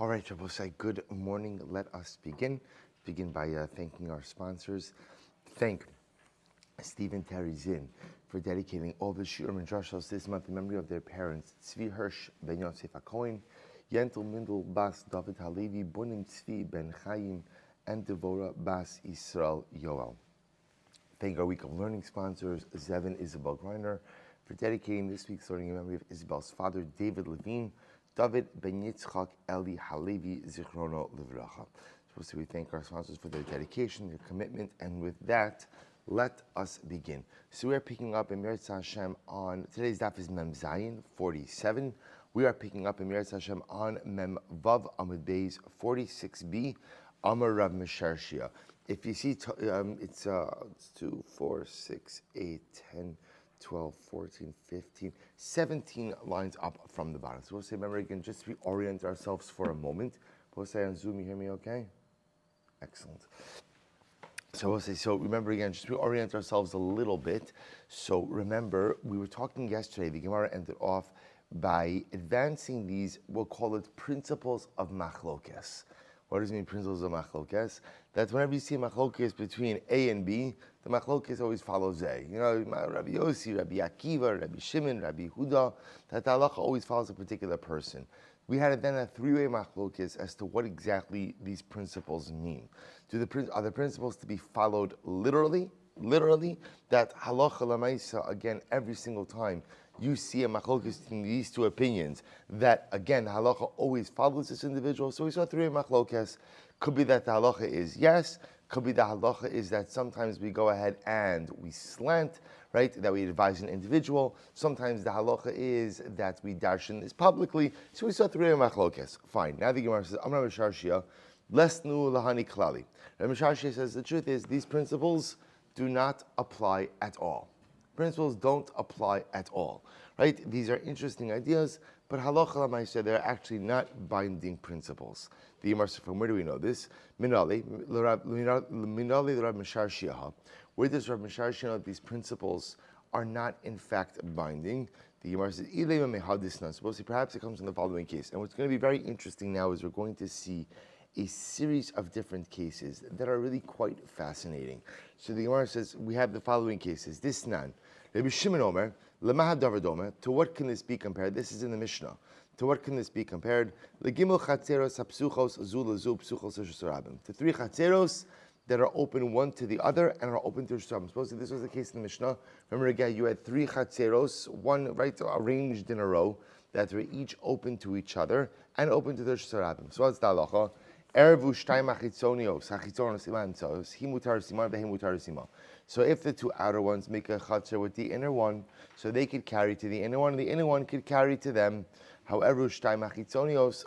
All right, Shabbosai, good morning. Let us begin. Begin by thanking our sponsors. Thank Stephen Terry Zinn for dedicating all the Shiurim and Drashos this month in memory of their parents, Tzvi Hirsch ben Yosef HaKohen, Yentel Mindel Bas David Halevi, Bunim Tzvi ben Chaim, and Devorah Bas Yisrael Yoel. Thank our week of learning sponsors, Zevin Isabel Greiner, for dedicating this week's learning in memory of Isabel's father, David Levine, David ben Yitzchak Eli Halevi Zichrono Livracha. So we thank our sponsors for their dedication, their commitment, and with that, let us begin. So we are picking up in Meretz Hashem on, today's daf is Mem Zayin 47. We are picking up in Meretz Hashem on Mem Vav Amud Beis 46b, Amar Rav Mesharshia. If you see, it's 2, 4, 6, 8, 10, 12, 14, 15, 17 lines up from the bottom. So we'll say, remember again, just reorient ourselves for a moment. We'll say on Zoom, you hear me okay? Excellent. So we'll say, so remember again, just reorient ourselves a little bit. So remember, we were talking yesterday, the Gemara ended off by advancing these, we'll call it principles of machlokes. What does it mean, principles of machlokes? That whenever you see machlokes between A and B, the machlokes always follows A. You know, Rabbi Yossi, Rabbi Akiva, Rabbi Shimon, Rabbi Huda, that the halacha always follows a particular person. We had then a three-way machlokes as to what exactly these principles mean. Are the principles to be followed literally, that halacha lamaisa, again, every single time you see a machlokes in these two opinions, that again, halacha always follows this individual. So we saw three machlokes. Could be that the halacha is yes, could be the halacha is that sometimes we go ahead and we slant, right, that we advise an individual. Sometimes the halacha is that we darshan this publicly. So we saw three machlokes. Fine. Now the Gemara says, Amar Mesharshia, lesnu lahani klali. Rabbi Mesharshia says the truth is these principles do not apply at all. Principles don't apply at all, right? These are interesting ideas, but halacha l'maaseh, they're actually not binding principles. The Gemara says, from where do we know this? Minali l'Rab Mesharshia. Where does Rab Mesharshia know that these principles are not in fact binding? The Gemara says, supposedly perhaps it comes in the following case. And what's going to be very interesting now is we're going to see a series of different cases that are really quite fascinating. So the Gemara says, we have the following cases. This nan, Rabbi Shimon Omer, Lemah Davar Domer, to what can this be compared? This is in the Mishnah. To what can this be compared? Legimel Chatzeros Hapsuchos Zu Lezu Psuchos Shusarabim. To three Chatzeros that are open one to the other and are open to Shusarabim. Supposedly this was the case in the Mishnah. Remember again, you had three Chatzeros, one right arranged in a row, that were each open to each other and open to their Shusarabim. So what's the halacha? Erevu Shtayim Achitzonios, Achitzonos Ilantzos, Himutar Siman, Vehimutar Simah. So if the two outer ones make a chatzer with the inner one, so they could carry to the inner one, and the inner one could carry to them. However, Shtayim Achitzonios,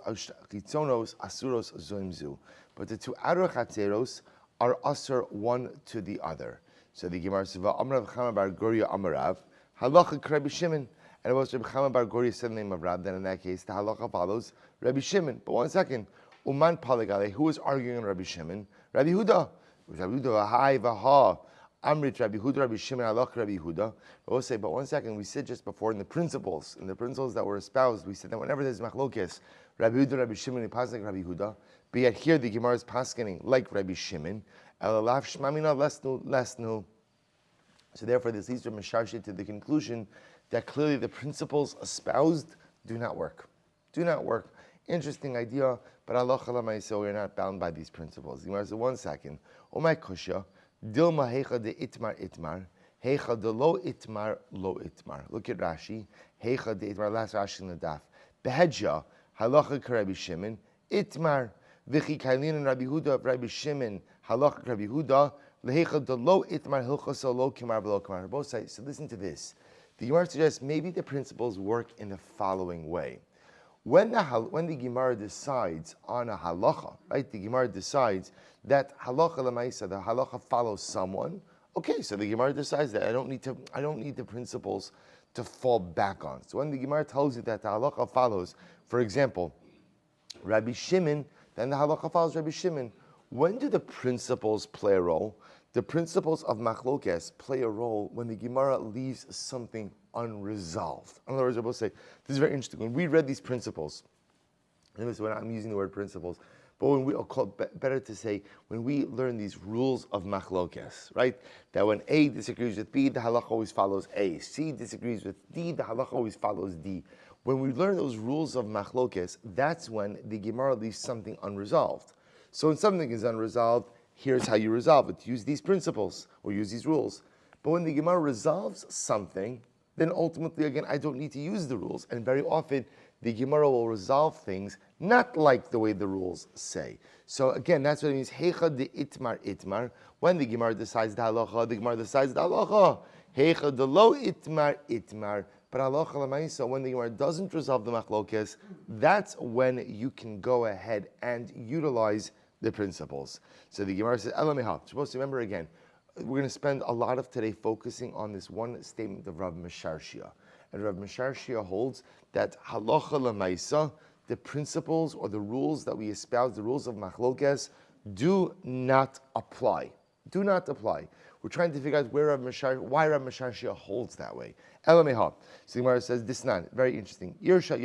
Asuros Zoimzu. But the two outer chatzeros are asur one to the other. So the Gemara says, Amrav Chama Bar Goria Amarav, Halacha Rabbi Shimon. And it was Rabbi Chama Bar Goria said the name of Rab, then in that case, the halacha follows Rabbi Shimon. But one second. Uman Paligale, who was arguing on Rabbi Shimon? Rabbi Huda. Rabbi Huda, Ahai Vaha. Amrit Rabbi Huda, Rabbi Shimon, Alach Rabbi Huda. We'll say, but one second, we said just before in the principles that were espoused, we said that whenever there's machlokes, Rabbi Huda, Rabbi Shimon, pasking Rabbi Huda, but yet here the Gemara is paskening like Rabbi Shimon. Elalaf Shmamina Lesnu. So therefore, this leads to Mesharshia to the conclusion that clearly the principles espoused do not work. Do not work. Interesting idea, but Allah so we're not bound by these principles. The Gemara says, one second. Oh my kusha, dilma hecha de itmar, hecha de lo itmar. Look at Rashi, hecha de itmar, last Rashi in the daf. Behedja, halacha k'Rabbi Shimon, itmar, v'chi kailin and Rabbi Huda of Rabbi Shimon, halacha k'Rabbi Huda, lehecha de lo itmar, hilcha lo kimar v'lo kimar. Both sides. So listen to this. The Gemara suggests maybe the principles work in the following way. When the Gemara decides on a halacha, right? The Gemara decides that halacha lemaisa, the halacha follows someone. Okay, so the Gemara decides that I don't need the principles to fall back on. So when the Gemara tells you that the halacha follows, for example, Rabbi Shimon, then the halacha follows Rabbi Shimon. When do the principles play a role? The principles of machlokes play a role when the Gemara leaves something unresolved. In other words, I will say, this is very interesting. When we read these principles, Notice when I'm using the word principles, but when we better to say when we learn these rules of machlokes, right? That when A disagrees with B, the halacha always follows A. C disagrees with D, the halacha always follows D. When we learn those rules of machlokes, that's when the Gemara leaves something unresolved. So when something is unresolved, here's how you resolve it. Use these principles or use these rules. But when the Gemara resolves something, then ultimately, again, I don't need to use the rules. And very often, the Gemara will resolve things not like the way the rules say. So again, that's what it means. Heicha de itmar itmar. When the Gemara decides the halacha, the Gemara decides the halacha. Heicha de lo itmar itmar. But halacha l'maisa, when the Gemara doesn't resolve the machlokes, that's when you can go ahead and utilize the principles. So the Gemara says, Ela meha. Supposed to remember again, we're going to spend a lot of today focusing on this one statement of Rav Misharshia. And Rav Misharshia holds that halacha l'maisa, the principles or the rules that we espouse, the rules of machlokes, do not apply. Do not apply. We're trying to figure out why Rav Misharshia holds that way. Elameha. So the Gemara says, this not very interesting. We're going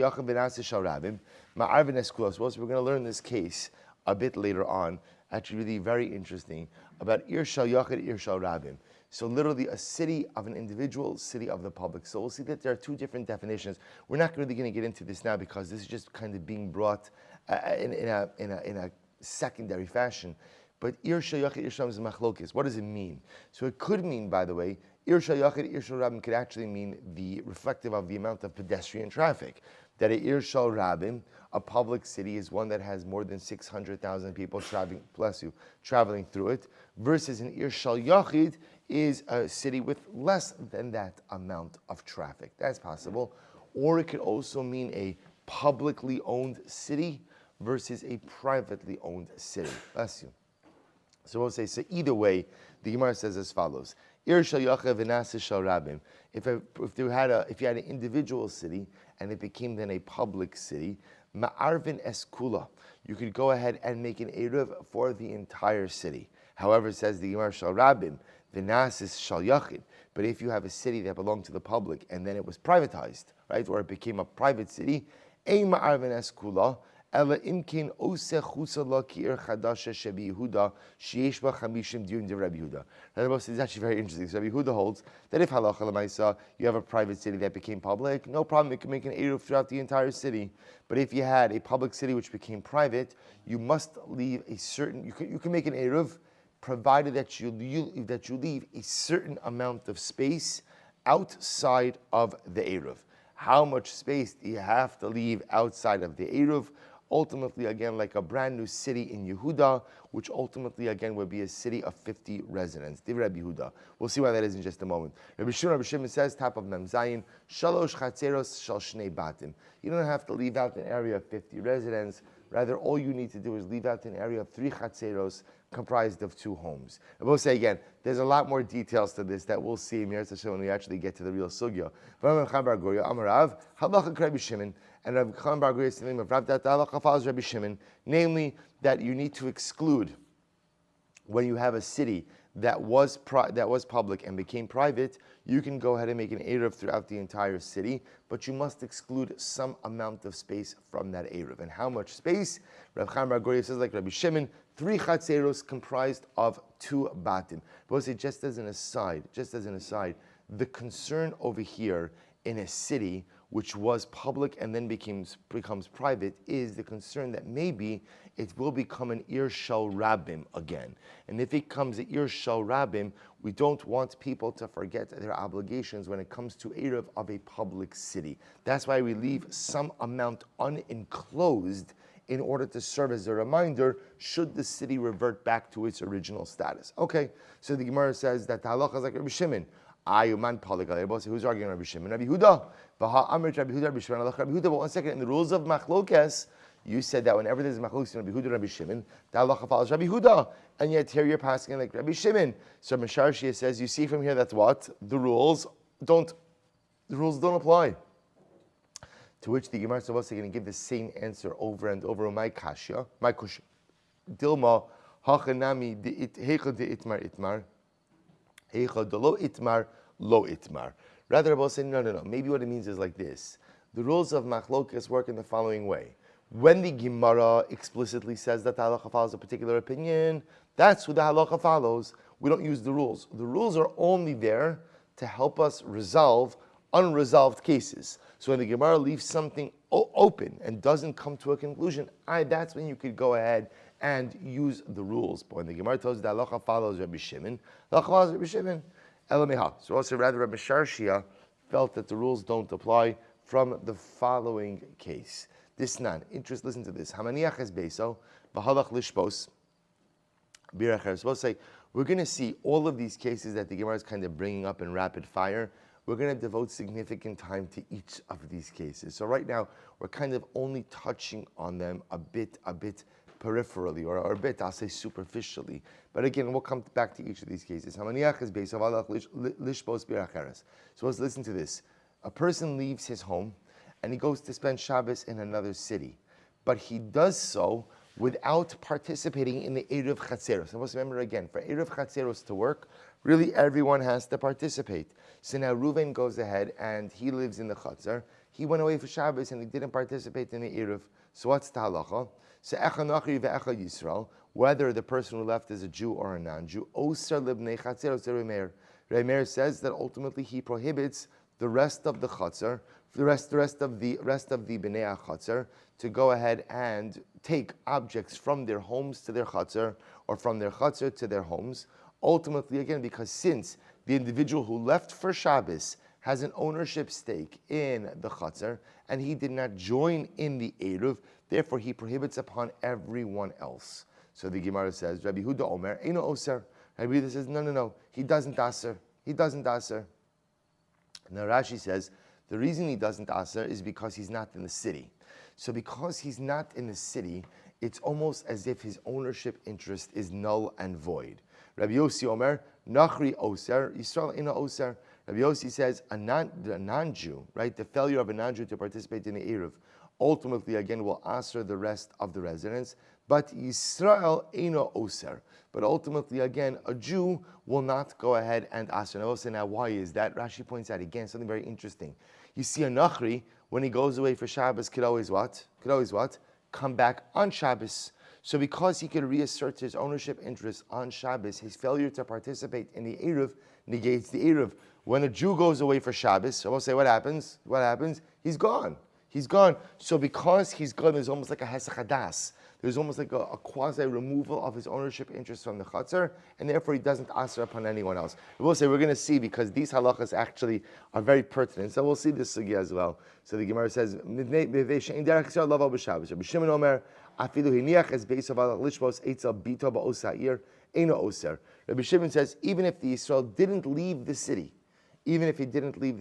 to learn this case a bit later on. Actually, really very interesting about Irshal Yachid, Irshal Rabim. So literally a city of an individual, city of the public. So we'll see that there are two different definitions. We're not really going to get into this now because this is just kind of being brought in a secondary fashion. But Irshal Yachid, Irshal is machlokes. What does it mean? So it could mean, by the way, Irshal Yachid, Irshal Rabim could actually mean the reflective of the amount of pedestrian traffic. That a Irshal Rabim, a public city, is one that has more than 600,000 people traveling through it, versus an Irshal Yachid is a city with less than that amount of traffic. That's possible. Or it could also mean a publicly owned city versus a privately owned city. Bless you. So we'll say, so either way, the Gemara says as follows. Irshal Yachid v'naseh shal Rabim. If you had an individual city and it became then a public city, ma'arvin eskula, you could go ahead and make an eruv for the entire city. However, it says the Gemara shal Rabim, v'nasis shal Yachid. But if you have a city that belonged to the public and then it was privatized, right, or it became a private city, ein ma'arvin eskula, ela imkin oseh chusala ki'ir chadasha shebi Yehuda sheyesh ba chamishim diun de Rabbi Yehuda. This is actually very interesting. So Rabbi Yehuda holds that if halacha l'maisa you have a private city that became public, no problem, you can make an eruv throughout the entire city. But if you had a public city which became private, you must leave a certain. You can make an eruv, provided that you leave a certain amount of space outside of the eruv. How much space do you have to leave outside of the eruv? Ultimately, again, like a brand new city in Yehuda, which ultimately, again, would be a city of 50 residents. Div Rabbi Yehuda. We'll see why that is in just a moment. Rabbi Shimon says, top of Mem Zayin, Shalosh Chatzeros Shal Shnei Batim. You don't have to leave out an area of 50 residents. Rather, all you need to do is leave out an area of 3 Chatzeros comprised of 2 homes. And we'll say again, there's a lot more details to this that we'll see when we actually get to the real sugya. And Rav Chaim Bar Guria is telling of Rav that the halacha follows Rabbi Shimon, namely that you need to exclude when you have a city that was public and became private, you can go ahead and make an eruv throughout the entire city, but you must exclude some amount of space from that eruv. And how much space? Rav Chaim Bar Guria says, like Rabbi Shimon, 3 chatzeros comprised of 2 batim. But say, just as an aside, the concern over here in a city which was public and then becomes private is the concern that maybe it will become an Irshal Rabim again. And if it becomes an Irshal Rabim, we don't want people to forget their obligations when it comes to eruv of a public city. That's why we leave some amount unenclosed in order to serve as a reminder should the city revert back to its original status. Okay, so the Gemara says that the halacha is like Rabbi Shimon. Ayuman Paligal. Who's arguing Rabbi Shimon? Rabbi Huda. Rabbi Huda. But 1 second, in the rules of machlokes, you said that whenever there's machlokes in Rabbi Huda and Rabbi Shimon, the halacha follows Rabbi Huda, and yet here you're passing like Rabbi Shimon. So Misharshia says, you see from here that's what the rules don't apply. To which the Gemara is also going to give the same answer over and over. My kusha, Dilma hachanami heicha de itmar. Lo itmar. Rather, Rabbi saying, no. Maybe what it means is like this. The rules of machlokes work in the following way. When the Gemara explicitly says that the halacha follows a particular opinion, that's who the halacha follows. We don't use the rules. The rules are only there to help us resolve unresolved cases. So when the Gemara leaves something open and doesn't come to a conclusion, that's when you could go ahead and use the rules. But when the Gemara tells you that halacha follows Rabbi Shimon, halacha follows Rabbi Shimon, elameha. So also rather Rabbi Sharshia felt that the rules don't apply from the following case. This nan, interest, listen to this. Hamaniach es beiso, v'halach lishpos, biracher. So we'll say, we're going to see all of these cases that the Gemara is kind of bringing up in rapid fire. We're going to devote significant time to each of these cases. So right now, we're kind of only touching on them a bit peripherally, or a bit, I'll say superficially. But again, we'll come back to each of these cases. Hamaniach is beiso, v'halach lishpos, biracher. So let's listen to this. A person leaves his home and he goes to spend Shabbos in another city, but he does so without participating in the Eruv Chatzeros. So let's remember again, for Eruv Chatzeros to work, really everyone has to participate. So now Reuven goes ahead and he lives in the Chatzer. He went away for Shabbos and he didn't participate in the Eruv. So what's the halacha? So Echa Nachri ve'Echa Yisrael, whether the person who left is a Jew or a non-Jew, Osar libnei Chatzeros Remeir. Remeir says that ultimately he prohibits the rest of the Chatzer, the rest of the Bnei HaChatzer, to go ahead and take objects from their homes to their Chatzer, or from their Chatzer to their homes. Ultimately, again, because since the individual who left for Shabbos has an ownership stake in the Chatzer, and he did not join in the Eruv, therefore he prohibits upon everyone else. So the Gemara says, Rabbi Huda Omer, Eino Oser. Rabbi Huda says, no, he doesn't aser. He doesn't aser. Now Rashi says, the reason he doesn't aser is because he's not in the city. So because he's not in the city, it's almost as if his ownership interest is null and void. Rabbi Yossi Omer, Nachri Oser, Yisrael Ina Oser. Rabbi Yossi says, a non-Jew, right, the failure of a non-Jew to participate in the Eruv, ultimately again will aser the rest of the residents, but Yisrael Ina Oser. But ultimately, again, a Jew will not go ahead and aser. Now, I will say, now, why is that? Rashi points out again something very interesting. You see, a Nachri, when he goes away for Shabbos, could always what? Come back on Shabbos. So because he could reassert his ownership interest on Shabbos, his failure to participate in the Eruv negates the Eruv. When a Jew goes away for Shabbos, so we'll say, what happens? He's gone. So because he's gone, there's almost like a hesach hadas. There's almost like a quasi removal of his ownership interest from the Chatzer, and therefore he doesn't aser upon anyone else. We'll say we're going to see, because these halachas actually are very pertinent. So we'll see this sugya as well. So the Gemara says, Rabbi Shimon Omer, Rabbi Shimon says, even if the Yisrael didn't leave the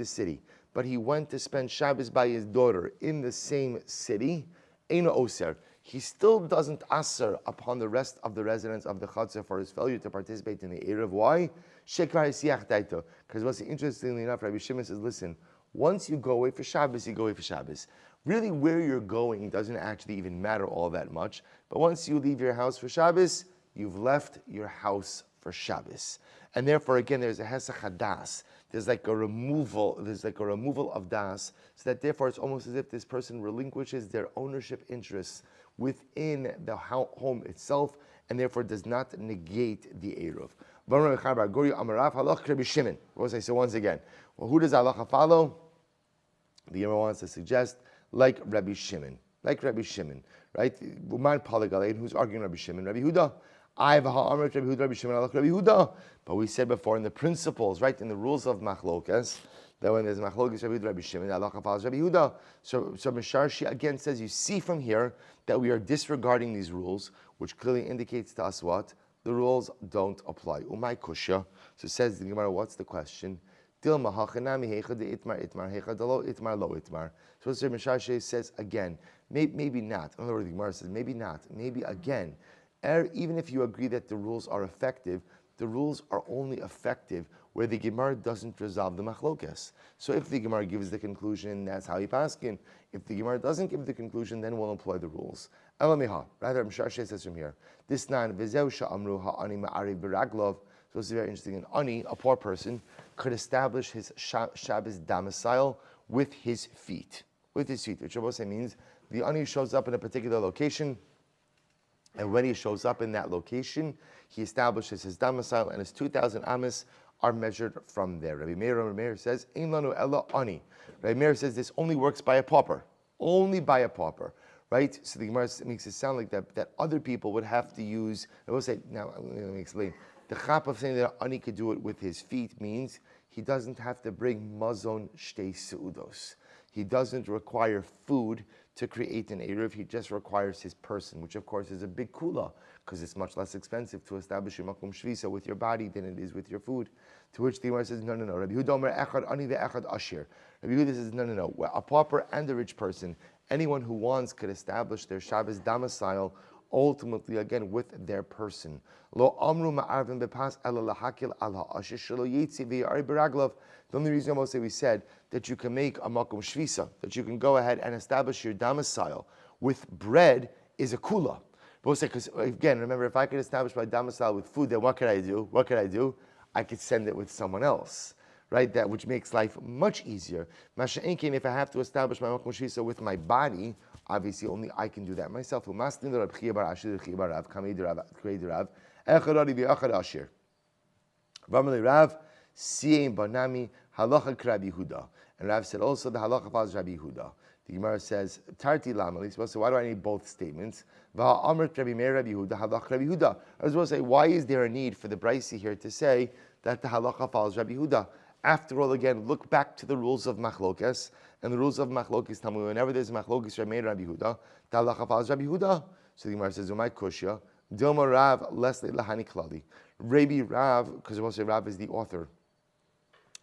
city, but he went to spend Shabbos by his daughter in the same city, Eino Oser, he still doesn't aser upon the rest of the residents of the Chatzer for his failure to participate in the Eruv. Why? Because what's interestingly enough, Rabbi Shimon says, listen, once you go away for Shabbos, you go away for Shabbos. Really, where you're going doesn't actually even matter all that much. But once you leave your house for Shabbos, you've left your house for Shabbos. And therefore, again, there's a hesach hadas. There's like a removal of das, so that therefore it's almost as if this person relinquishes their ownership interests within the home itself, and therefore does not negate the Eruv. So once again, well, who does halacha follow? The Gemara wants to suggest like Rabbi Shimon, right? Uman Palagalein, who's arguing Rabbi Shimon? Rabbi Huda. But we said before in the principles, right, in the rules of machlokas, that when there's machlokas Rabbi Shimon, halacha follows Rabbi Huda. So Misharshi again says, you see from here that we are disregarding these rules, which clearly indicates to us what? The rules don't apply. Umay kushya. So says the Gemara, what's the question? So Misharshi says again, maybe not. In other words, the Gemara says, maybe not. Maybe again. Even if you agree that the rules are effective, the rules are only effective where the Gemara doesn't resolve the machlokas. So if the Gemara gives the conclusion, that's how you paskin. If the Gemara doesn't give the conclusion, then we'll employ the rules. Elamiha. Rather, Mshashe says from here, this nan v'zeu sha'amru ha'ani ma'ariv b'raglov. So it's very interesting. An ani, a poor person, could establish his Shabbos domicile with his feet. Which also means the ani shows up in a particular location, and when he shows up in that location, he establishes his domicile, and his 2,000 amas are measured from there. Rabbi Meir says, Ein lanu ella ani. Rabbi Meir says this only works by a pauper. Only by a pauper. Right? So the Gemara makes it sound like that other people would have to use, I will say, now let me explain. The chap of saying that ani could do it with his feet means he doesn't have to bring mazon shtei seudos. He doesn't require food to create an Eruv, he just requires his person, which of course is a big kula, because it's much less expensive to establish your makom shvisa with your body than it is with your food. To which the Gemara says, no. Rabbi Yehuda omer echad ani ve'echad ashir. Rabbi Yehuda says, no. A pauper and a rich person, anyone who wants could establish their Shabbos domicile ultimately again with their person. Lo amru ma'arvin bepas ela lahakil al ha'ashish shelo yitzi v'yari b'raglav. The only reason I will say we said that you can make a makom shvisa, that you can go ahead and establish your domicile with bread is a kula. But we'll say, because again, remember, if I could establish my domicile with food, then what could I do? I could send it with someone else. Right, that which makes life much easier. Masha'inkin, if I have to establish my makom shvisa with my body, obviously only I can do that myself. And Rav said also the halacha follows Rabbi Yehuda. The Gemara says, Tarti lam, so why do I need both statements? I was going to say, why is there a need for the Braisi here to say that the halacha follows Rabbi Yehuda? After all, again, look back to the rules of machlokes, and the rules of machlokes tell me whenever there's machlokes Rabbi Yehuda, the halacha follows Rabbi Yehuda. So the Gemara says, "Umay kushya, Dilma Rav Leslie Lahani Klali." Rabbi Rav, because we'll say Rav is the author,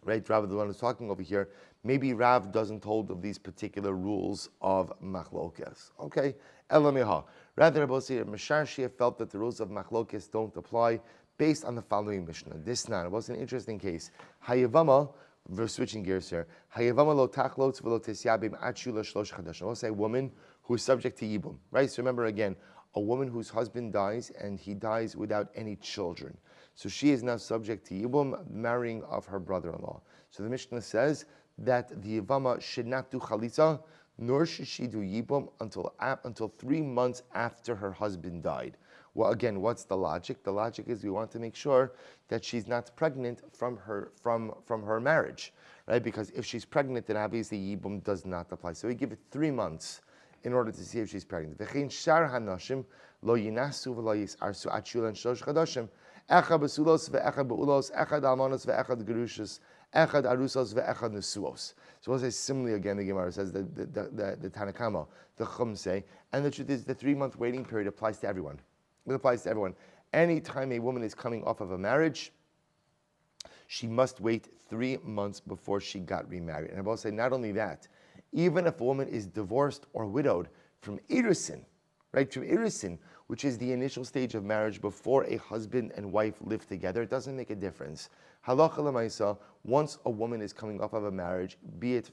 right? Rav is the one who's talking over here. Maybe Rav doesn't hold of these particular rules of machlokes. Okay, Elamiha. Rather, Rabbi Mishar Shia felt that the rules of machlokes don't apply, based on the following Mishnah. This now was an interesting case. Hayavama, we're switching gears here. Hayavama lo tachlots v'lo tesyabim achu l'shlosh chadashim. We'll say a woman who is subject to yibum. Right? So remember again, a woman whose husband dies and he dies without any children. So she is now subject to yibum, marrying of her brother-in-law. So the Mishnah says that the Yavama should not do chalitza, nor should she do yibum until 3 months after her husband died. Well, again, what's the logic? The logic is we want to make sure that she's not pregnant from her marriage, right? Because if she's pregnant, then obviously yibum does not apply. So we give it 3 months in order to see if she's pregnant. V'chein shar hanashim lo yinasu v'lo yisarsu achulan shlosh chadashim echad besulos ve'echad beulos echad almanos ve'echad gerushos echad arusos ve'echad nesuos. So we'll say similarly again. The Gemara says the Tanakama, the Chum say, and the truth is the 3 month waiting period applies to everyone. It applies to everyone. Anytime a woman is coming off of a marriage, she must wait 3 months before she got remarried. And I will say not only that, even if a woman is divorced or widowed from Erusin, right, from Erusin, which is the initial stage of marriage before a husband and wife live together, it doesn't make a difference. Halacha l'maisa, once a woman is coming off of a marriage, be it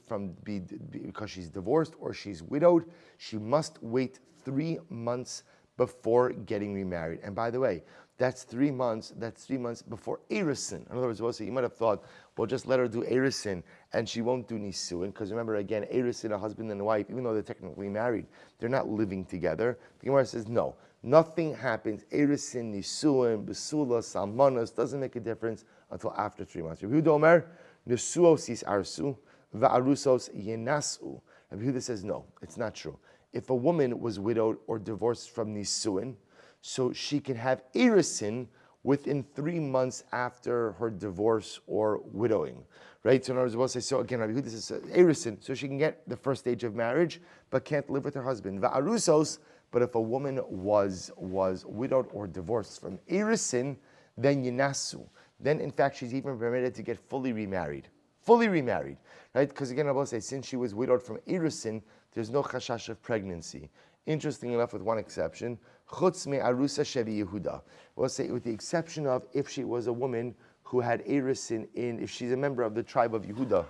because she's divorced or she's widowed, she must wait 3 months before getting remarried. And by the way, that's 3 months before Erusin. In other words, also, you might have thought, well, just let her do Erusin and she won't do Nisuin. Because remember, again, Erusin, a husband and a wife, even though they're technically married, they're not living together. The Gemara says, no, nothing happens. Erusin, Nisuin, Besula, Salmanos, doesn't make a difference until after 3 months. Rabbi Yehuda Omer, Nisuos is arsu, Va'arusos yenasu. Rabbi Yehuda says, no, it's not true. If a woman was widowed or divorced from Nisuin, so she can have Erusin within 3 months after her divorce or widowing, right? So in other words, we'll say, so again, Rabbi Yehuda says Erusin, so she can get the first stage of marriage, but can't live with her husband. Va'arusos, but if a woman was widowed or divorced from Erusin, then Yenasu. Then in fact, she's even permitted to get fully remarried, right? Because again, I will say, since she was widowed from Erusin, there's no chashash of pregnancy. Interesting enough, with one exception, chutz me arusa shevi Yehuda. We'll say, with the exception of if she was a woman who had Erusin if she's a member of the tribe of Yehuda,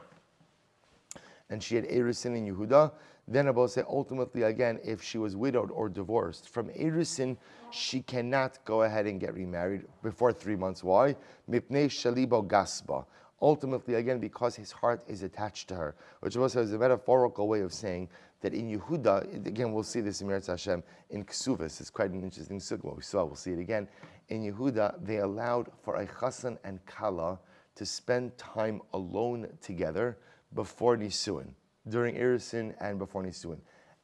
and she had Erusin in Yehuda, then I will say, ultimately, again, if she was widowed or divorced from Erusin, she cannot go ahead and get remarried before 3 months. Why? Mipnei shalibo gasba. Ultimately, again, because his heart is attached to her, which also is a metaphorical way of saying that in Yehuda, again, we'll see this in Meretz Hashem, in Ksuvas, it's quite an interesting sugma. We saw, we'll see it again. In Yehuda, they allowed for a chassan and kala to spend time alone together before Nisuin, during Erisin and before Nisuin.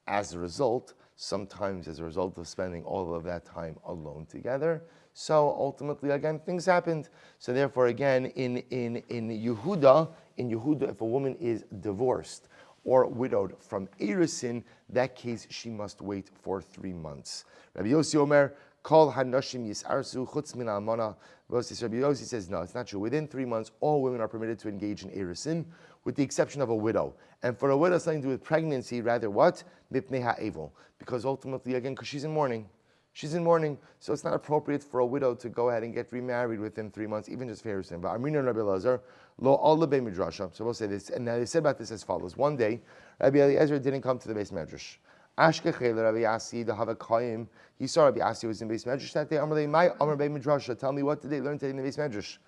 As a result, sometimes as a result of spending all of that time alone together, so ultimately, again, things happened. So therefore, again, in Yehuda, if a woman is divorced or widowed from Erisin, that case she must wait for 3 months. Rabbi Yossi Omer, Kol hanashim yisarsu chutz min almana. Rabbi Yossi says, no, it's not true. Within 3 months, all women are permitted to engage in Erisin, with the exception of a widow. And for a widow, something to do with pregnancy, rather what? Mipnei ha'evil. Because ultimately, again, because she's in mourning. She's in mourning, so it's not appropriate for a widow to go ahead and get remarried within 3 months, even just for Erisin. But Amrina and Rabbi Elazar, lo all the midrasha. So we'll say this, and now they said about this as follows. One day, Rabbi Eliezer didn't come to the base medrash. Ashkechel Rabbi Yassi, the Havakayim, he saw Rabbi Yassi was in base medrash that day. Amrle, my Amr Bei Midrasha, tell me what did they learn today in the base medrash?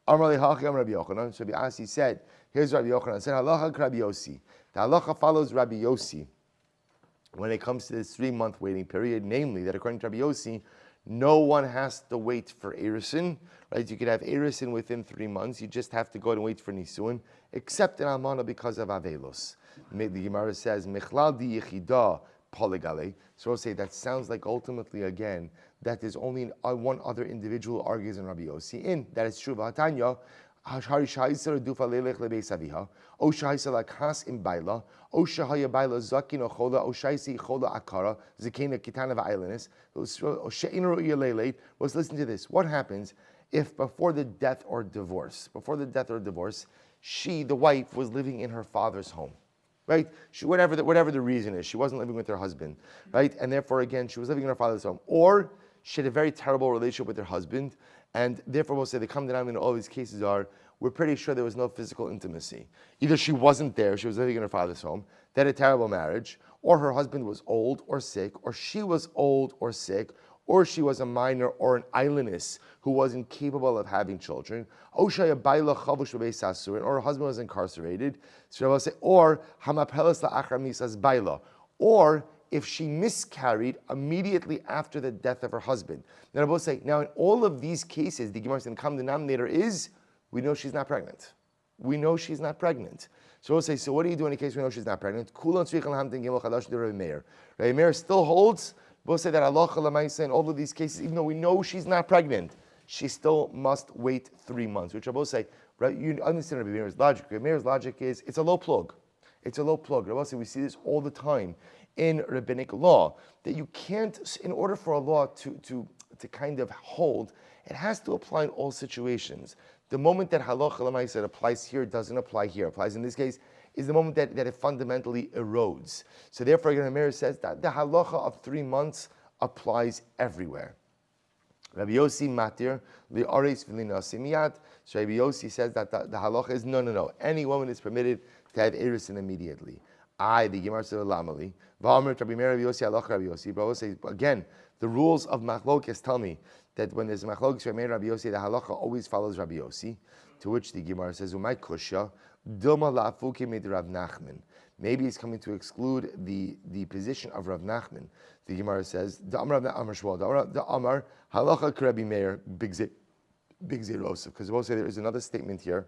Amrle Hachi Amr Rabbi Yochanan. So Rabbi Yassi said, here's Rabbi Yochanan, said Halacha Rabbi Yossi. The halacha follows Rabbi Yossi when it comes to this 3-month waiting period, namely that according to Rabbi Yossi, no one has to wait for Erisin, right? You could have Erisin within 3 months. You just have to go and wait for Nisuin, except in Almana because of Avelos. The Gemara says, Mechlal di yichida poligale. So we'll say that sounds like ultimately, again, that there's only one other individual argues in Rabbi Yossi. In that is true. V'hatanya, Hari Shahisar Dufa Lelech Lebeis Aviha, O Shahisar Lakas in Baila, O Shahaya Baila Zakin O Chola, O Shaisi Chola Akara, Zakina Kitana Vailanis, O She'inru Yelelate. Let's listen to this. What happens if before the death or divorce, she, the wife, was living in her father's home? Right? Whatever the reason is, she wasn't living with her husband, right? And therefore, again, she was living in her father's home. Or she had a very terrible relationship with her husband, and therefore we'll say the common denominator in all these cases are, we're pretty sure there was no physical intimacy. Either she wasn't there, she was living in her father's home, they had a terrible marriage, or her husband was old or sick, or she was old or sick, or she was a minor or an islandess who wasn't capable of having children, or her husband was incarcerated, so I will say, or or if she miscarried immediately after the death of her husband. Then I will say, now in all of these cases, the Gemara's common denominator is, we know she's not pregnant. We know she's not pregnant. So we'll say, so what do you do in a case we know she's not pregnant? Rabbi Meir still holds, we'll say that Allah in all of these cases, even though we know she's not pregnant, she still must wait 3 months. Which I will say, right, you understand Rabbi Meir's logic. Rabbi Meir's logic is, it's a low plug. It's a low plug. I will say, we see this all the time in rabbinic law, that you can't, in order for a law to kind of hold, it has to apply in all situations. The moment that halacha l'maaseh applies here doesn't apply here, applies in this case, is the moment that it fundamentally erodes. So therefore, again, Meir says that the halacha of 3 months applies everywhere. Rabbi Yossi matir li'aretz v'linasim miyad. So Rabbi Yossi says that the halacha is no. Any woman is permitted to have erisin immediately. The Gemara said Lamali. V'amrit Rabbi Meir Rabbi Yossi halacha Rabbi Yossi. But I will say again, the rules of machlokes tell me that when there's machlokes Rabbi Meir Rabbi Yossi, the halacha always follows Rabbi Yossi. To which the Gemara says, "Umay kushya dilma la'afuki mid Rav Nachman." Maybe he's coming to exclude the position of Rav Nachman. The Gemara says, "The Amar Shmuel, the Amar halacha Rabbi Meir big zerosef." Because we'll say there is another statement here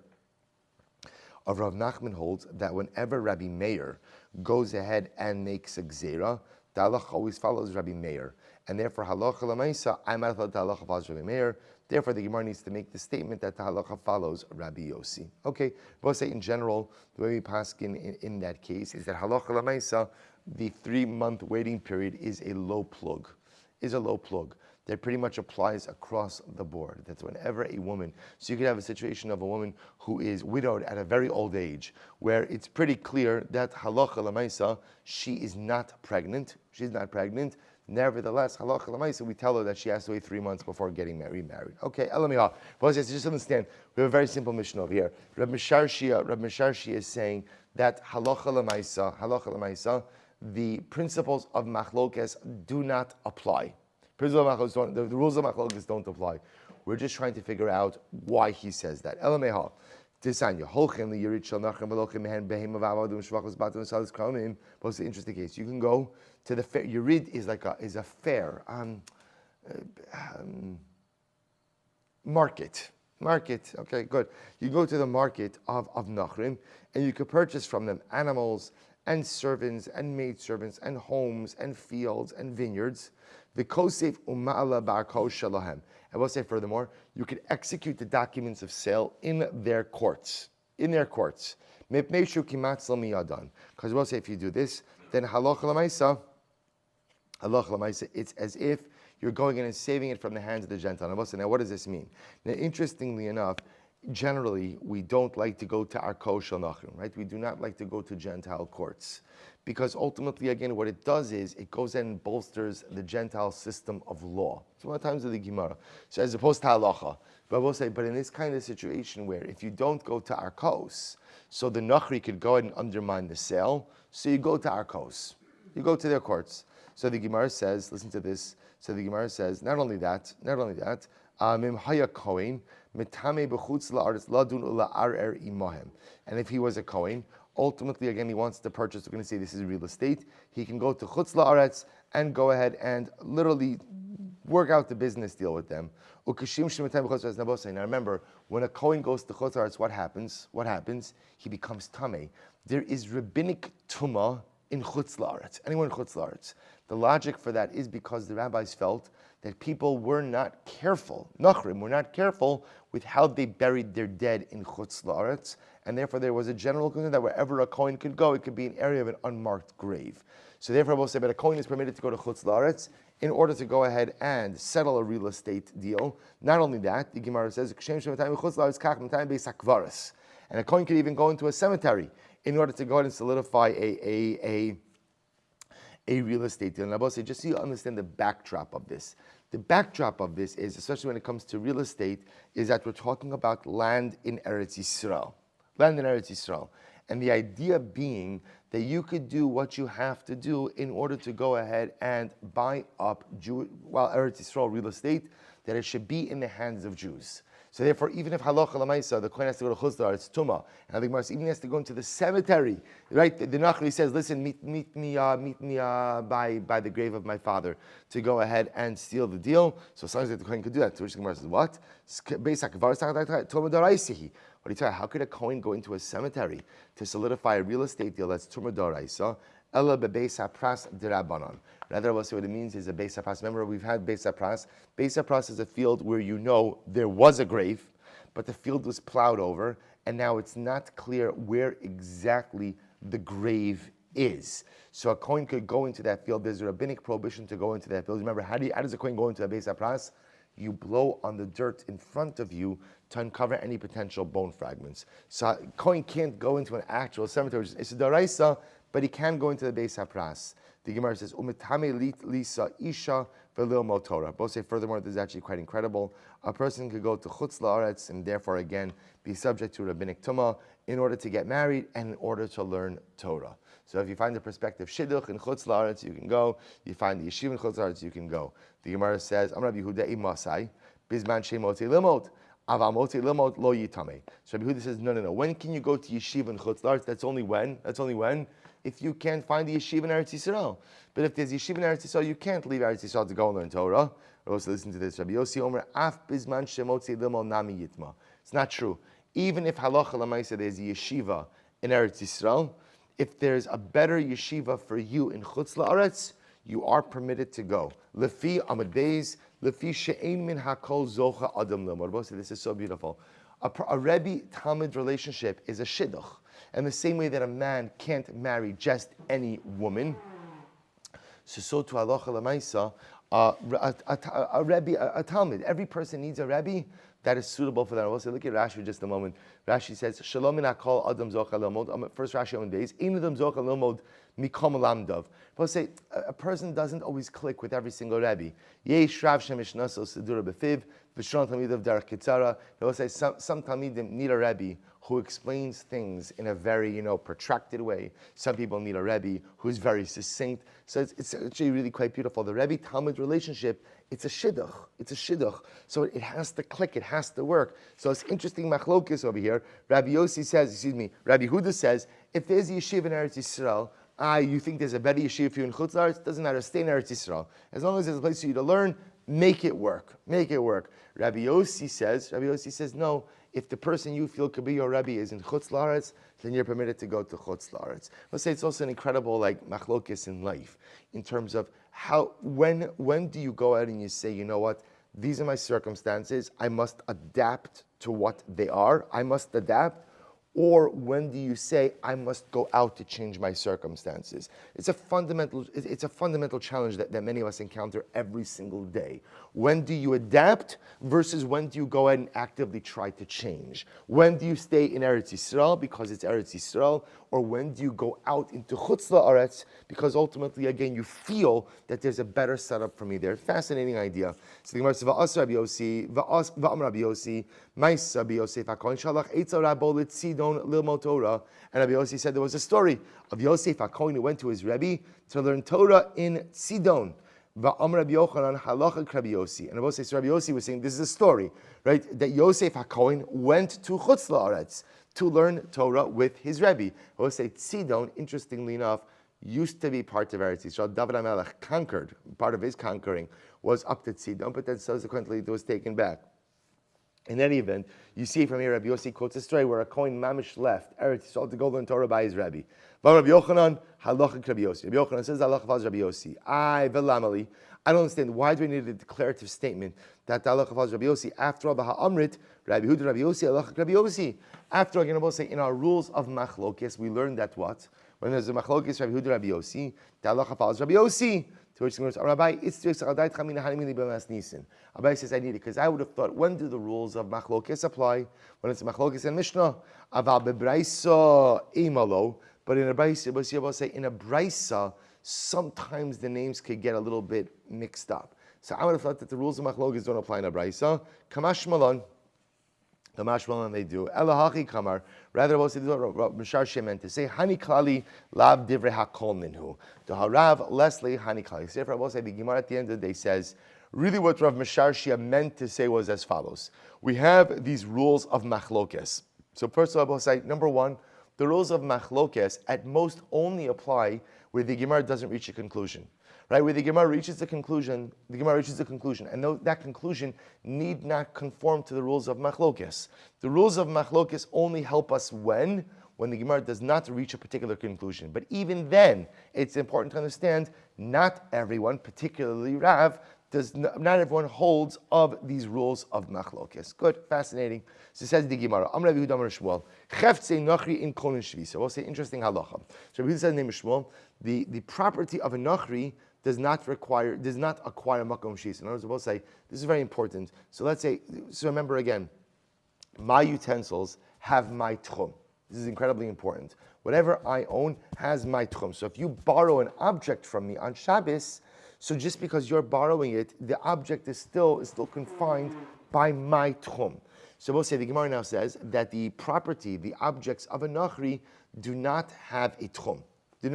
of Rav Nachman holds that whenever Rabbi Meir goes ahead and makes a gzera, the halacha always follows Rabbi Meir. And therefore, halacha l'maisa, I'm at the halacha follows Rabbi Meir. Therefore, the Gemara needs to make the statement that the halacha follows Rabbi Yossi. Okay, we'll say in general, the way we paskin in that case is that halacha l'maisa, the 3-month waiting period is a low plug. That pretty much applies across the board. That's whenever a woman, so you could have a situation of a woman who is widowed at a very old age, where it's pretty clear that halacha l'maisa, she is not pregnant. She's not pregnant. Nevertheless, halacha l'maisa, we tell her that she has to wait 3 months before getting remarried. Okay, elamiha. But just understand, we have a very simple mission over here. Reb Mishar Shia is saying that halacha l'maisa, the principles of machlokes do not apply. The rules of machlokes don't apply. We're just trying to figure out why he says that. Elameha. Tisanya holchem liyirid shel nachrim velochem mehen behema v'avadim shvachos batim salis kromim. But it's an interesting case. You can go to the fair. Yirid is a fair market. Market. Okay, good. You go to the market of nachrim, and you could purchase from them animals and servants and maidservants and homes and fields and vineyards. The kosef uma'ala ba'arko shalahem. I will say furthermore, you could execute the documents of sale in their courts. In their courts. Because we'll say if you do this, then halacha l'maisa, it's as if you're going in and saving it from the hands of the Gentile. Now, what does this mean? Now, interestingly enough, generally, we don't like to go to our kosher nachrim, right? We do not like to go to Gentile courts. Because ultimately, again, what it does is it goes in and bolsters the Gentile system of law. It's one of the times of the Gemara. So as opposed to halacha. But we'll say, but in this kind of situation where if you don't go to Arkos, so the Nachri could go ahead and undermine the sale, so you go to Arkos. You go to their courts. So the Gemara says, listen to this. So the Gemara says, not only that, and if he was a Kohen, ultimately, again, he wants to purchase, we're going to say this is real estate, he can go to Chutz La'aretz and go ahead and literally work out the business deal with them. Now remember, when a Kohen goes to Chutz La'aretz, what happens? He becomes Tameh. There is rabbinic Tumah in Chutz La'aretz. Anyone in Chutz La'aretz. The logic for that is because the rabbis felt that people were not careful, Nachrim were not careful with how they buried their dead in Chutz La'aretz, and therefore there was a general concern that wherever a Kohen could go, it could be an area of an unmarked grave. So therefore, we'll say, but a Kohen is permitted to go to Chutz La'aretz in order to go ahead and settle a real estate deal. Not only that, the Gemara says, and a Kohen could even go into a cemetery in order to go ahead and solidify a real estate deal. And I will say, just so you understand the backdrop of this. The backdrop of this is, especially when it comes to real estate, is that we're talking about land in Eretz Yisrael. Land in Eretz Yisrael. And the idea being that you could do what you have to do in order to go ahead and buy up Eretz Yisrael real estate, that it should be in the hands of Jews. So therefore, even if halacha l'maisa, the kohen has to go to Chutz La'aretz, it's tumah, and the Gemara even has to go into the cemetery, right? The Nachri says, "Listen, meet me by the grave of my father to go ahead and steal the deal." So sometimes the kohen could do that. So which the Gemara says, "What? What do you tell? How could a kohen go into a cemetery to solidify a real estate deal that's tumah d'oraisa? Ela bebeis hapras d'Rabbanan." Rather, we'll say what it means is a beis hapras. Remember, we've had beis hapras. Beis hapras is a field where you know there was a grave, but the field was plowed over, and now it's not clear where exactly the grave is. So a kohen could go into that field. There's a rabbinic prohibition to go into that field. Remember, how does a kohen go into a beis hapras? You blow on the dirt in front of you to uncover any potential bone fragments. So a kohen can't go into an actual cemetery. It's a d'oraisa, but he can go into the beis hapras. The Gemara says, "Umitame lisa isha velil motora." Both say furthermore, this is actually quite incredible. A person could go to Chutz La'aretz and therefore again be subject to rabbinic tumah in order to get married and in order to learn Torah. So if you find the perspective shidduch in Chutz La'aretz, you can go. You find the yeshiva in Chutz La'aretz, you can go. The Gemara says, "Am Rabbi Yehuda imasai bizman shemotei limot." So Rabbi Yehuda says, no. When can you go to yeshiva in Chutz La'aretz? That's only when? If you can't find the yeshiva in Eretz Yisrael. But if there's yeshiva in Eretz Yisrael, you can't leave Eretz Yisrael to go and learn Torah. Also listen to this. Rabbi Yossi Omer, Af bizman shemotzi limo nami yitma. It's not true. Even if halacha l'maisa there's a yeshiva in Eretz Yisrael, if there's a better yeshiva for you in Chutz La'aretz, you are permitted to go. Lefi amad beis, lefi she'ein min hakol zocha adam limor. This is so beautiful. A Rebbe-Talmud relationship is a shidduch. And the same way that a man can't marry just any woman, so to halacha l'maisa, a Rebbe, a Talmud. Every person needs a Rebbe that is suitable for that. We'll say, look at Rashi just a moment. Rashi says, "Shalom min hakol adam zocha lelmod." First Rashi on days, "Ein adam zocha lelmod mikom lamdav." We'll say a person doesn't always click with every single Rebbe. Yesh Rav shemishnaso sedura befiv V'shon Talmidav Derech Kitzara. They will say some Talmidim need a Rebbe who explains things in a very, protracted way. Some people need a Rebbe who's very succinct. So it's actually really quite beautiful. The Rebbe-Talmud relationship, it's a shidduch. It's a shidduch. So it has to click. It has to work. So it's interesting machlokes over here. Rabbi Huda says, if there's a yeshiva in Eretz Yisrael, you think there's a better yeshiva for you in Chutz La'aretz, doesn't matter, stay in Eretz Yisrael. As long as there's a place for you to learn, make it work. Make it work. Rabbi Yossi says, no, if the person you feel could be your Rebbe is in Chutz La'aretz, then you're permitted to go to Chutz La'aretz. Let's say it's also an incredible machlokes in life, in terms of when do you go out and you say, you know what, these are my circumstances, I must adapt to what they are, I must adapt, or when do you say, I must go out to change my circumstances? It's a fundamental challenge that many of us encounter every single day. When do you adapt versus when do you go ahead and actively try to change? When do you stay in Eretz Yisrael because it's Eretz Yisrael? Or when do you go out into Chutz La'aretz because ultimately, again, you feel that there's a better setup for me there? Fascinating idea. So the Gemara says, Va'as Rabbi Yossi, Va'am Rabbi Yossi, Mais Rabbi Yosef HaKohen, Shalach Eitza Rabo Litzidon Lilmo Torah. And Rabbi Yossi said there was a story of Yosef HaKohen who went to his Rebbe to learn Torah in Sidon. Va'am Rabbi Yochanan Halachak Rabbi Yossi. And Rabbi Yossi was saying, this is a story, right? That Yosef HaKohen went to Chutz La'aretz to learn Torah with his Rebbe. I will say Tzidon, interestingly enough, used to be part of Eretz Yisrael. David HaMelech conquered, part of his conquering was up to Tzidon, but then subsequently it was taken back. In any event, you see from here, Rabbi Yossi quotes a story where a Kohen Mamish left Eretz Yisrael to go learn Torah by his Rebbe. Rabbi Yochanan, halachik Rabbi Yossi. Rabbi Yochanan says, halach v'az Rabbi Yossi. I don't understand, why do we need a declarative statement that halach v'az Rabbi Yossi? After all, Amrit, Rabbi Huda, Rabbi Yossi, halachik Rabbi Yossi. After all, again, I will say, in our rules of machlokes, we learned that what? When there's a machlokes, Rabbi Huda, Rabbi Yossi, the halach v'az Rabbi Yossi. To which the Gemara says, Rabbi, Rabbi says, I need it, because I would have thought, when do the rules of machlokes apply? When it's machlokes and Mishnah. Aval bebraisa imalo. But in a braisa, in a braisa, sometimes the names could get a little bit mixed up. So I would have thought that the rules of machlokes don't apply in a braisa. Kamash malon. Kamash malon they do. Elahachi kamar. Rather, what Mishar Shem meant to say, Hani klali lav divrei hakol minhu. To harav Leslie Hani klali. Sefer Rabbi say the Gemara at the end of the day says, really what Rav Mishar Shem meant to say was as follows. We have these rules of machlokes. So first of all, I'll say, number one, the rules of machlokes at most only apply where the Gemara doesn't reach a conclusion. Right? Where the Gemara reaches the conclusion, and that conclusion need not conform to the rules of machlokes. The rules of machlokes only help us when the Gemara does not reach a particular conclusion. But even then, it's important to understand, not everyone, particularly Rav, not everyone holds of these rules of machlokes. Good, fascinating. So it says the Gemara, Amar Rabbi Yehuda Amar Shmuel, Cheftzei Nachri in Kolin Shvisa. We'll say interesting halacha. So Rabbi Yehuda says in the name of Shmuel, the property of a Nachri does not acquire makom shvisa. In other words, we'll say, this is very important. So let's say, remember again, my utensils have my tchum. This is incredibly important. Whatever I own has my tchum. So if you borrow an object from me on Shabbos, so just because you're borrowing it, the object is still confined by my tchum. So we'll say the Gemara now says that the property, the objects of a nachri do not have a tchum. Don't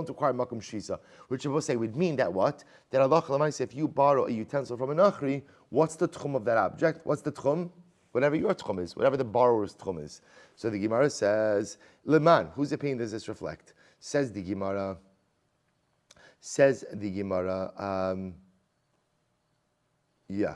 require makom shisa, which we'll say would mean that what? That Allah Chalamayse, if you borrow a utensil from a nachri, what's the tchum of that object? What's the tchum? Whatever your tchum is, whatever the borrower's tchum is. So the Gemara says, Leman, whose opinion does this reflect? Says the Gemara, yeah.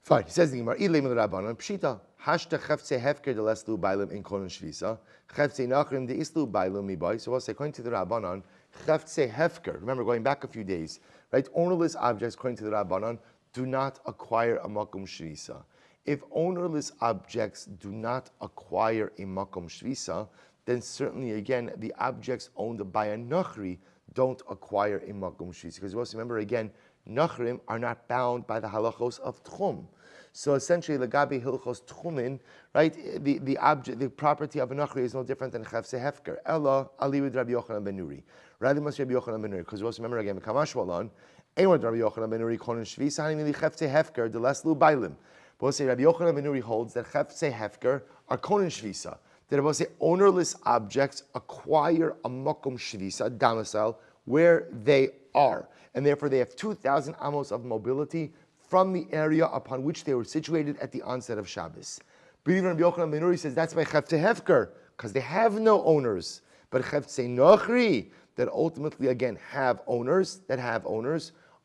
Fine, says the Gemara, Ilim Rabbanon, Pshita, Hashta Chefze Hefker de Leslu Bailim in Kolon Shvisa, Chefze Nachrim de Islu Bailim Mibai. So we'll say, according to the Rabbanon, Chefze Hefker, remember going back a few days, right? Ownerless objects, according to the Rabbanon, do not acquire a Makom Shvisa. If ownerless objects do not acquire a Makom Shvisa, then certainly, again, the objects owned by a Nachri don't acquire a Makom Shvisa. Because you also remember, again, Nachrim are not bound by the halachos of Tchum. So essentially, Lagabi Hilchos Tchumin, right? The property of a Nachri is no different than Chefse Hefker. Ella Ali with Rabbi Yochanan ben Nuri. Rather must Rabbi Yochanan ben Nuri. Because you also remember again, Kamash Walon, Anyone Rabbi Yochanan ben Nuri konin shvisa hanimili cheftzei hefker the less lu bailim. But we'll say Rabbi Yochanan ben Nuri holds that cheftzei hefker are konin shvisa. That we'll say ownerless objects acquire a makom shvisa, a domicile, where they are, and therefore they have 2,000 amos of mobility from the area upon which they were situated at the onset of Shabbos. But even Rabbi Yochanan ben Nuri says that's by cheftzei hefker because they have no owners. But cheftzei nochri that ultimately again have owners,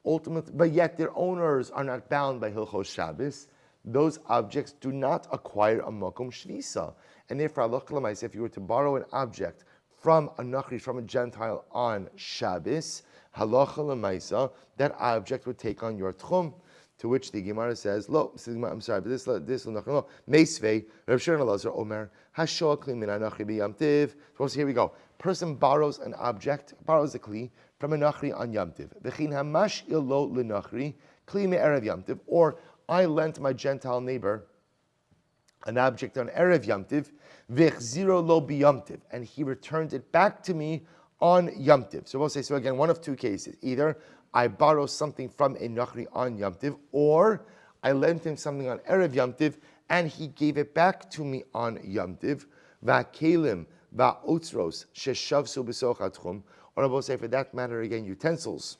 ultimately, but yet their owners are not bound by Hilchos Shabbos. Those objects do not acquire a makom shvisa, and therefore, Allah Kalamais, if you were to borrow an object from a nachri, from a Gentile on Shabbos, halacha lemaisa, that object would take on your tchum. To which the Gemara says, "Lo, I'm sorry, but this nachri, no, meisvei, Rav Shimon Elazar Omer, hashoa kli min anachri b'yam tiv." So here we go. Person borrows an object, borrows a kli from a nachri on Yom Tiv. V'chin hamash ilo lenachri kli me'erev Yom Tiv. Or I lent my Gentile neighbor an object on erev Yom Tiv, v'chziro lo b'Yom Tiv, and he returned it back to me on Yom Tiv. So we'll say, so again, one of two cases. Either I borrow something from a nachri on Yom Tiv, or I lent him something on erev Yom Tiv, and he gave it back to me on Yom Tiv. V'kelim va'otzros sheshavsu b'soch atchum, or I will say, for that matter, again, utensils.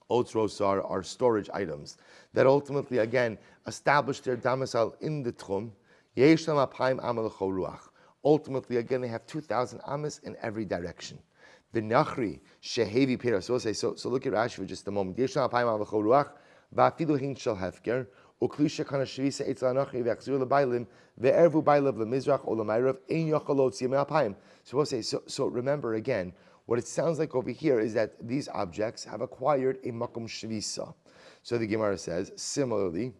Otzros are storage items that ultimately, again, establish their domicile in the tchum. Yesh lam apayim amal l'chol ruach. Ultimately, again, they have 2,000 amas in every direction. The nachri shehevi pira. So we'll say, so look at Rashi for just a moment. Yesh lam apayim amal l'chol ruach va'afilu hin shel hefker ukli shekana shvisa etz la'nachri ve'achzir le'baylim ve'ervu baylav le'mizrach o le'mayrav ein yochel lotziyim me'apayim. So we'll say, so remember again, what it sounds like over here is that these objects have acquired a makom shvisa. So the Gemara says, similarly,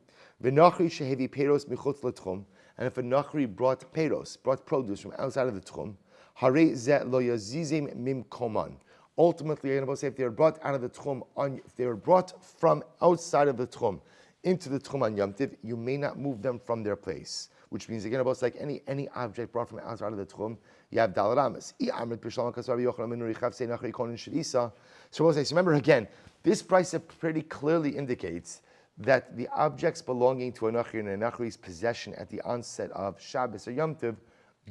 v'nachri shehevi peros michutz l'tchum, and if a nachri brought peros, brought produce from outside of the tchum, harei zeh lo yazizim mim koman. Ultimately, I'm going to say if they were brought out of the tchum, if they were brought from outside of the tchum into the tchum on Yom Tiv, you may not move them from their place. Which means again, about like any object brought from outside of the tchum, you have dalad amas. So we'll say, so remember again, this price pretty clearly indicates that the objects belonging to a nachri and a nachri's possession at the onset of Shabbos or Yom Tov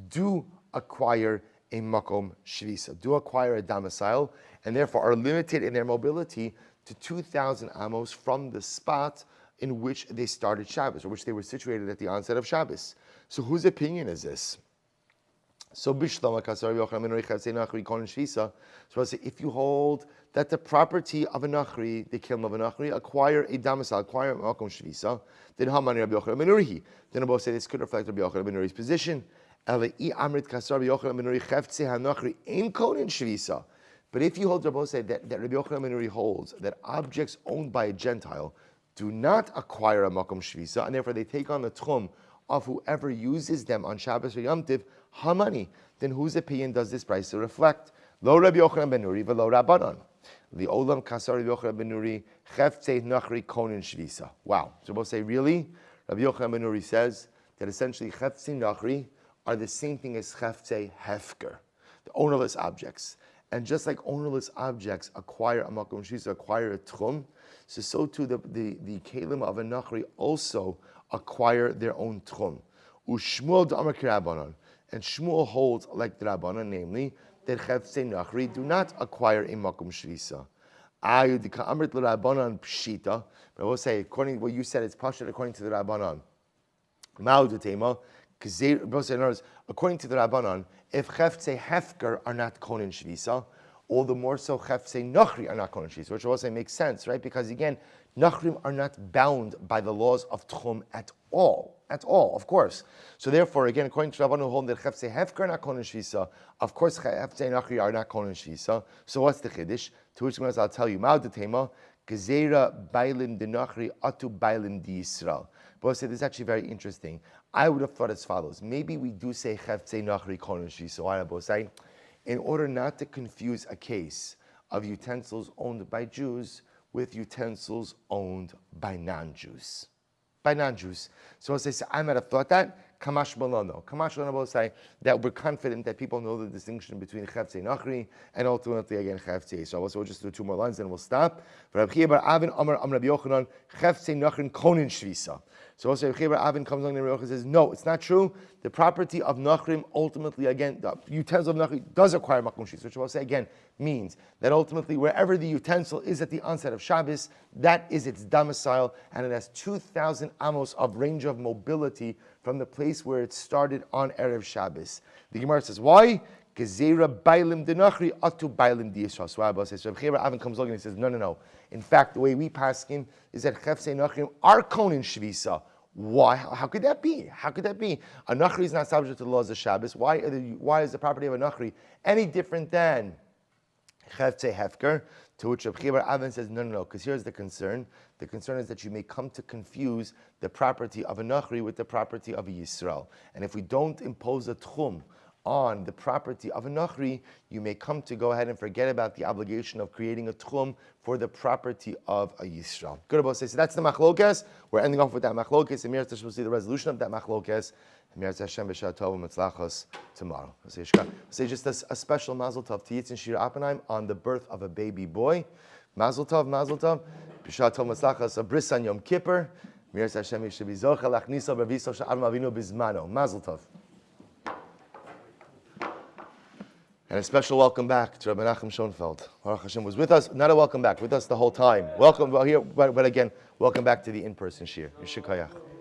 do acquire a makom shvisa, do acquire a domicile, and therefore are limited in their mobility to 2,000 amos from the spot in which they started Shabbos, or which they were situated at the onset of Shabbos. So whose opinion is this? So if you hold that the property of a nachri, the kilm of a nachri, acquire a domicile, acquire a makom shvisa, then Hamani Rabbi Yochanan ben Nuri. Then Abba say this could reflect Rabbi Yochanan ben Nuri's position. But if you hold, Rabbi say that Rabbi Yochanan ben Nuri holds that objects owned by a Gentile do not acquire a makom shvisa, and therefore they take on the tchum of whoever uses them on Shabbos or Yom Tiv, Hamani, then whose opinion does this price reflect? Lo Rabbi Yochanan ben Nuri, v'lo Rabbanan. The Olam Kasar Rabbi Yochanan ben Nuri, Cheftzei Nachri Konin Shvisa. Wow. So we'll say, really? Rabbi Yochanan ben Nuri says that essentially Cheftzei Nachri are the same thing as Cheftzei Hefker, the ownerless objects. And just like ownerless objects acquire a makom shvisa, acquire a tchum, so too the kelim of a nachri also acquire their own tchum. Ushmuel d'amar k'Rabbanan, and Shmuel holds like the Rabbanan, namely that cheftzei nachri do not acquire a makom shvisa. Ayud ka'amrit l'Rabbanan pshita, but I will say according to what you said, it's pashut according to the Rabbanan. Ma'ud tema. According to the Rabbanan, if cheftzei hefker are not konin shvisa, all the more so cheftzei nachri are not konin shvisa, which also makes sense, right? Because again, nachrim are not bound by the laws of tchum at all, of course. So therefore, again, according to Rabbanan, who hold that cheftzei hefker are not konin shvisa, of course cheftzei nachri are not konin shvisa. So what's the chiddush? To which I'll tell you, ma'od tema gezera bailin de nachri atu bailin di Yisrael. But I'll say this is actually very interesting. I would have thought as follows. Maybe we do say cheftzei nachri konin shvisa. Why I say, in order not to confuse a case of utensils owned by Jews with utensils owned by non-Jews. So I'll say, I might have thought that. Kamash Malano. Kamash Malano will say that we're confident that people know the distinction between Chavtzei Nachri and ultimately again Chavtzei Yisrael. So we'll just do 2 more lines and we'll stop. Rabbi Chia bar Avin Amar Rabbi Yochanan Chavtzei Nachrin Konin Shvisa. So also Rabbi Chia bar Avin comes along and Rabbi Yochanan says, no, it's not true. The property of Nachrim ultimately again, the utensil of Nachri does acquire Makom Shvisa, which we'll say again means that ultimately wherever the utensil is at the onset of Shabbos, that is its domicile, and it has 2,000 amos of range of mobility from the place where it started on Erev Shabbos. The Gemara says, why? Gezera bailim denachri atu bailim diyishal. So Rabbi says, Rabbi Chia Avin comes along and he says, no. In fact, the way we paskin is that Chavtzei Nachrim are konin shvisa. Why? How could that be? How could that be? A nachri is not subject to the laws of Shabbos. Why is the property of a nachri any different than Chavtzei Hefker? To which Rabbi Chia Avin says, no, because here's the concern. The concern is that you may come to confuse the property of a nachri with the property of a Yisrael. And if we don't impose a tchum on the property of a nachri, you may come to go ahead and forget about the obligation of creating a tchum for the property of a Yisrael. Good, Rabbi say. So that's the machlokes. We're ending off with that machlokes. And Mir will see the resolution of that machlokes. Mir Hashem b'shah tov u'mitzlachos tomorrow. Say just a special mazel tov to Yitzin Shir Oppenheim on the birth of a baby boy. Mazel tov, b'shah tov u'mitzlachos, a bris on Yom Kippur. Mir Hashem yishav bizocha lachnisa b'viso sha'av avinu bizmano. Mazel tov. And a special welcome back to Rabbi Nachum Schoenfeld. Baruch Hashem was with us, not a welcome back, with us the whole time. Welcome here, but again, welcome back to the in-person shir. Yeshikayach.